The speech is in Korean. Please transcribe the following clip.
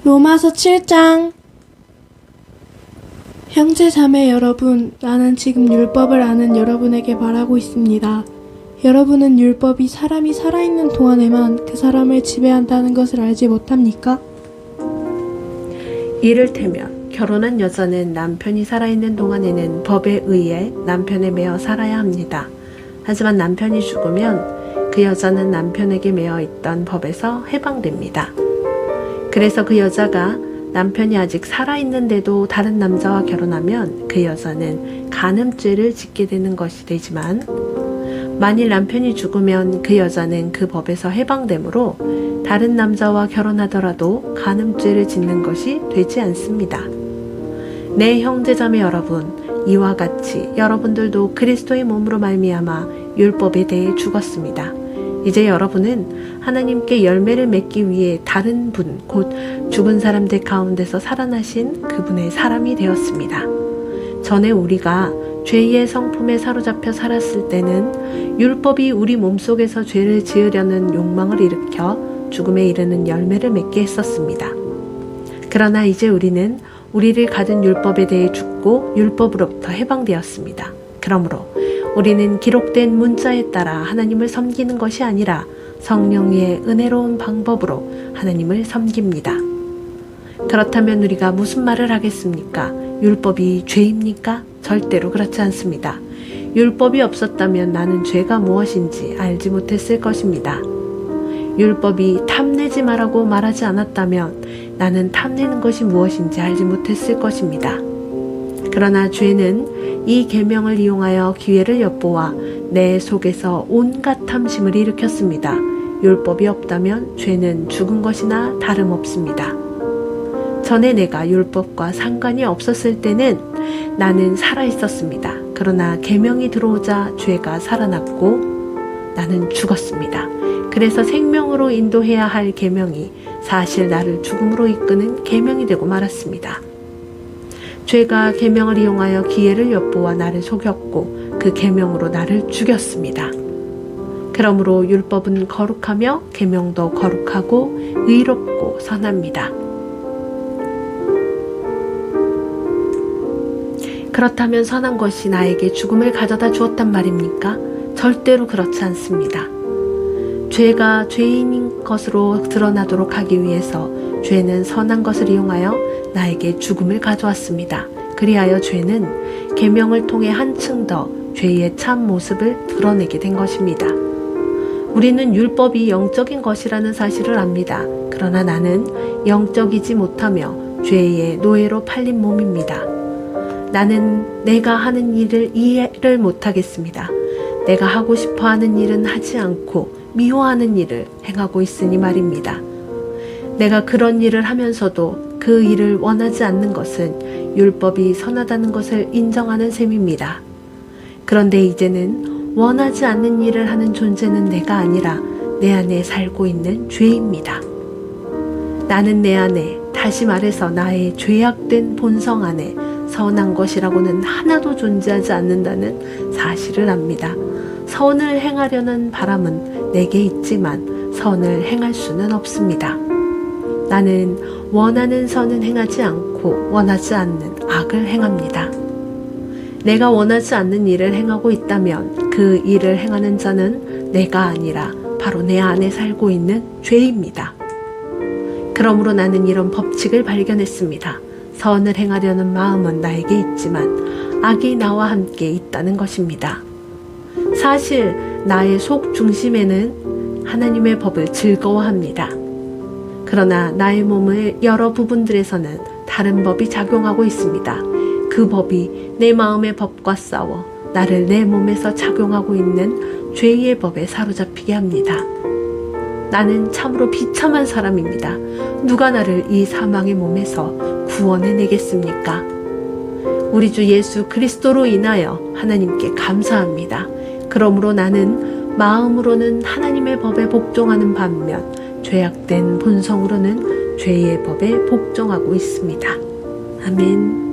로마서 7장. 형제 자매 여러분, 나는 지금 율법을 아는 여러분에게 말하고 있습니다. 여러분은 율법이 사람이 살아있는 동안에만 그 사람을 지배한다는 것을 알지 못합니까? 이를테면 결혼한 여자는 남편이 살아있는 동안에는 법에 의해 남편에 매어 살아야 합니다. 하지만 남편이 죽으면 그 여자는 남편에게 매어 있던 법에서 해방됩니다. 그래서 그 여자가 남편이 아직 살아있는데도 다른 남자와 결혼하면 그 여자는 간음죄를 짓게 되는 것이 되지만, 만일 남편이 죽으면 그 여자는 그 법에서 해방되므로 다른 남자와 결혼하더라도 간음죄를 짓는 것이 되지 않습니다. 내 형제자매 여러분, 이와 같이 여러분들도 그리스도의 몸으로 말미암아 율법에 대해 죽었습니다. 이제 여러분은 하나님께 열매를 맺기 위해 다른 분, 곧 죽은 사람들 가운데서 살아나신 그분의 사람이 되었습니다. 전에 우리가 죄의 성품에 사로잡혀 살았을 때는 율법이 우리 몸속에서 죄를 지으려는 욕망을 일으켜 죽음에 이르는 열매를 맺게 했었습니다. 그러나 이제 우리는 우리를 가둔 율법에 대해 죽고 율법으로부터 해방되었습니다. 그러므로 우리는 기록된 문자에 따라 하나님을 섬기는 것이 아니라 성령의 은혜로운 방법으로 하나님을 섬깁니다. 그렇다면 우리가 무슨 말을 하겠습니까? 율법이 죄입니까? 절대로 그렇지 않습니다. 율법이 없었다면 나는 죄가 무엇인지 알지 못했을 것입니다. 율법이 탐내지 말라고 말하지 않았다면 나는 탐내는 것이 무엇인지 알지 못했을 것입니다. 그러나 죄는 이 계명을 이용하여 기회를 엿보아 내 속에서 온갖 탐심을 일으켰습니다. 율법이 없다면 죄는 죽은 것이나 다름없습니다. 전에 내가 율법과 상관이 없었을 때는 나는 살아있었습니다. 그러나 계명이 들어오자 죄가 살아났고 나는 죽었습니다. 그래서 생명으로 인도해야 할 계명이 사실 나를 죽음으로 이끄는 계명이 되고 말았습니다. 죄가 계명을 이용하여 기회를 엿보아 나를 속였고 그 계명으로 나를 죽였습니다. 그러므로 율법은 거룩하며 계명도 거룩하고 의롭고 선합니다. 그렇다면 선한 것이 나에게 죽음을 가져다 주었단 말입니까? 절대로 그렇지 않습니다. 죄가 죄인인 것으로 드러나도록 하기 위해서 죄는 선한 것을 이용하여 나에게 죽음을 가져왔습니다. 그리하여 죄는 계명을 통해 한층 더 죄의 참 모습을 드러내게 된 것입니다. 우리는 율법이 영적인 것이라는 사실을 압니다. 그러나 나는 영적이지 못하며 죄의 노예로 팔린 몸입니다. 나는 내가 하는 일을 이해를 못하겠습니다. 내가 하고 싶어 하는 일은 하지 않고 미워하는 일을 행하고 있으니 말입니다. 내가 그런 일을 하면서도 그 일을 원하지 않는 것은 율법이 선하다는 것을 인정하는 셈입니다. 그런데 이제는 원하지 않는 일을 하는 존재는 내가 아니라 내 안에 살고 있는 죄입니다. 나는 내 안에, 다시 말해서 나의 죄악된 본성 안에 선한 것이라고는 하나도 존재하지 않는다는 사실을 압니다. 선을 행하려는 바람은 내게 있지만 선을 행할 수는 없습니다. 나는 원하는 선은 행하지 않고 원하지 않는 악을 행합니다. 내가 원하지 않는 일을 행하고 있다면 그 일을 행하는 자는 내가 아니라 바로 내 안에 살고 있는 죄입니다. 그러므로 나는 이런 법칙을 발견했습니다. 선을 행하려는 마음은 나에게 있지만 악이 나와 함께 있다는 것입니다. 사실 나의 속 중심에는 하나님의 법을 즐거워합니다. 그러나 나의 몸의 여러 부분들에서는 다른 법이 작용하고 있습니다. 그 법이 내 마음의 법과 싸워 나를 내 몸에서 작용하고 있는 죄의 법에 사로잡히게 합니다. 나는 참으로 비참한 사람입니다. 누가 나를 이 사망의 몸에서 구원해내겠습니까? 우리 주 예수 그리스도로 인하여 하나님께 감사합니다. 그러므로 나는 마음으로는 하나님의 법에 복종하는 반면 죄악된 본성으로는 죄의 법에 복종하고 있습니다. 아멘.